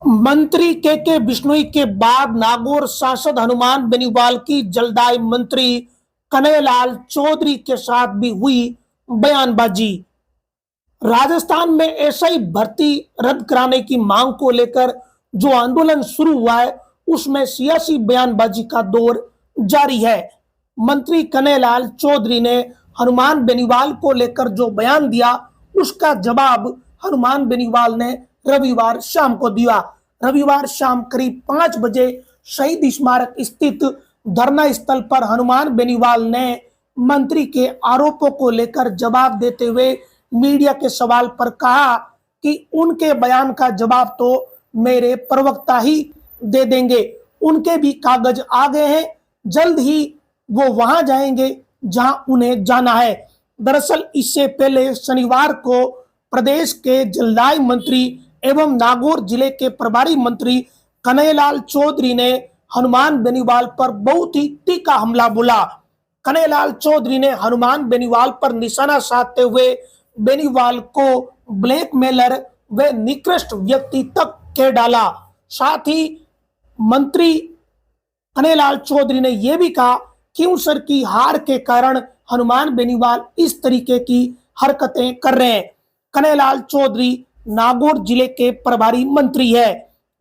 मंत्री के बिश्नोई के बाद नागौर सांसद हनुमान बेनीवाल की जलदाई मंत्री कन्हैयालाल चौधरी के साथ भी हुई बयानबाजी। राजस्थान में एसआई भर्ती रद्द कराने की मांग को लेकर जो आंदोलन शुरू हुआ है उसमें सियासी बयानबाजी का दौर जारी है। मंत्री कन्हैयालाल चौधरी ने हनुमान बेनीवाल को लेकर जो बयान दिया उसका जवाब हनुमान बेनीवाल ने रविवार शाम को दिया। रविवार शाम करीब 5 बजे शहीद स्मारक स्थित धरना स्थल पर हनुमान बेनीवाल ने मंत्री के आरोपों को लेकर जवाब देते हुए मीडिया के सवाल पर कहा कि उनके बयान का जवाब तो मेरे प्रवक्ता ही दे देंगे। उनके भी कागज आ गए हैं, जल्द ही वो वहां जाएंगे जहां उन्हें जाना है। दरअसल इससे पहले शनिवार को प्रदेश के जलदाई मंत्री एवं नागौर जिले के प्रभारी मंत्री कन्हैयालाल चौधरी ने हनुमान बेनीवाल पर बहुत ही तीखा हमला बोला। कन्हैयालाल चौधरी ने हनुमान बेनीवाल पर निशाना साधते हुए बेनीवाल को ब्लैकमेलर व निकृष्ट व्यक्ति तक कह डाला। साथ ही मंत्री कन्हैयालाल चौधरी ने यह भी कहा कि उन सर की हार के कारण हनुमान बेनीवाल इस तरीके की हरकतें कर रहे हैं। कन्हैयालाल चौधरी नागौर जिले के प्रभारी मंत्री है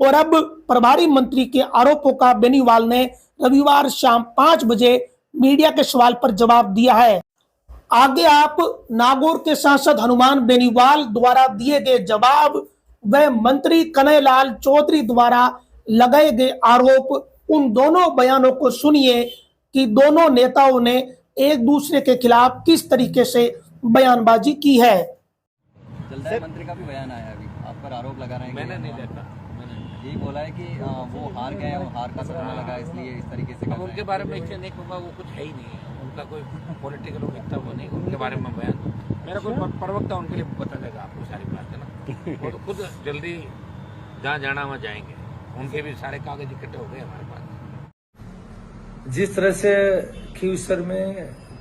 और अब प्रभारी मंत्री के आरोपों का बेनीवाल ने रविवार शाम 5 बजे मीडिया के सवाल पर जवाब दिया है। आगे आप नागौर के सांसद हनुमान बेनीवाल द्वारा दिए गए जवाब व मंत्री कन्हैयालाल चौधरी द्वारा लगाए गए आरोप, उन दोनों बयानों को सुनिए कि दोनों नेताओं ने एक दूसरे के खिलाफ किस तरीके से बयानबाजी की है। जलदाई मंत्री का भी बयान आया अभी, आप पर आरोप लगा रहे हैं। मैंने नहीं देखा, यही बोला है कि वो हार गए और हार का सदमा लगा, इसलिए इस तरीके से अब उनके बारे में इससे नहीं कहूँगा, वो कुछ है ही नहीं है, उनका कोई पॉलिटिकल उम्मीदता वो नहीं, उनके बारे में बयान मेरा कोई प्रवक्ता उनके लिए बता देगा आपको सारी बात, है ना। वो तो खुद जल्दी जहाँ जाना वहाँ जाएंगे, उनके भी सारे कागज इकट्ठे हो गए हमारे पास। जिस तरह से खींवसर में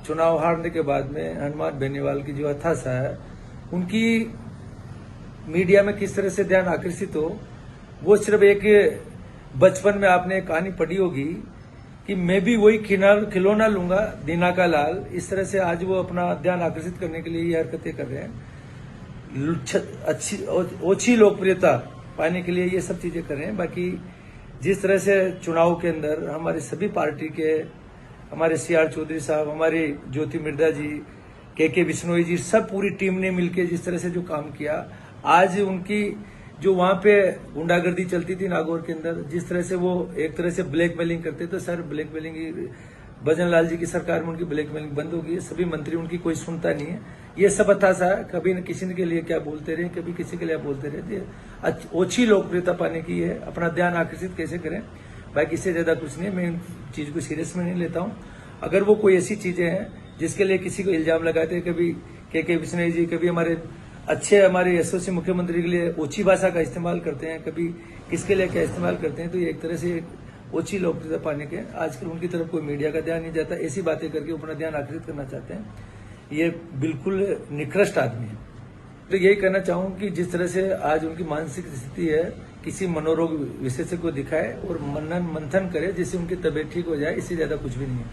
चुनाव हारने के बाद में हनुमान बेनीवाल की जो हताशा है, उनकी मीडिया में किस तरह से ध्यान आकर्षित हो, वो सिर्फ एक बचपन में आपने एक कहानी पढ़ी होगी कि मैं भी वही खिलौना लूंगा दीना का लाल, इस तरह से आज वो अपना ध्यान आकर्षित करने के लिए ये हरकतें कर रहे हैं। अच्छी ओछी लोकप्रियता पाने के लिए ये सब चीजें कर रहे हैं। बाकी जिस तरह से चुनाव के अंदर हमारे सभी पार्टी के, हमारे सीआर चौधरी साहब, हमारे ज्योति मिर्धा जी, के बिश्नोई जी, सब पूरी टीम ने मिलकर जिस तरह से जो काम किया, आज उनकी जो वहां पे गुंडागर्दी चलती थी नागौर के अंदर, जिस तरह से वो एक तरह से ब्लैकमेलिंग करते थे, सर ब्लैकमेलिंग भजन लाल जी की सरकार में उनकी ब्लैकमेलिंग बंद हो गई है। सभी मंत्री उनकी कोई सुनता नहीं है। ये सब हताशा है, कभी न किसी के लिए क्या बोलते रहे, कभी किसी के लिए बोलते रहते। ओछी लोकप्रियता पाने की है, अपना ध्यान आकर्षित कैसे करें, बाकी इससे ज्यादा कुछ नहीं। मैं इन चीज को सीरियस में नहीं लेता हूँ। अगर वो कोई ऐसी चीजें हैं जिसके लिए किसी को इल्जाम लगाते हैं, कभी के बिश्नोई जी, कभी हमारे यशस्वी मुख्यमंत्री के लिए ओछी भाषा का इस्तेमाल करते हैं, कभी किसके लिए क्या इस्तेमाल करते हैं, तो ये एक तरह से ओछी लोकप्रियता पाने के आजकल उनकी तरफ कोई मीडिया का ध्यान नहीं जाता। ऐसी बातें करके अपना ध्यान आकर्षित करना चाहते हैं। ये बिल्कुल निकृष्ट आदमी है। तो यही कहना चाहूँ कि जिस तरह से आज उनकी मानसिक स्थिति है, किसी मनोरोग विशेषज्ञ को दिखाए और मनन मंथन करे जिससे उनकी तबीयत ठीक हो जाए, इससे ज्यादा कुछ भी नहीं है।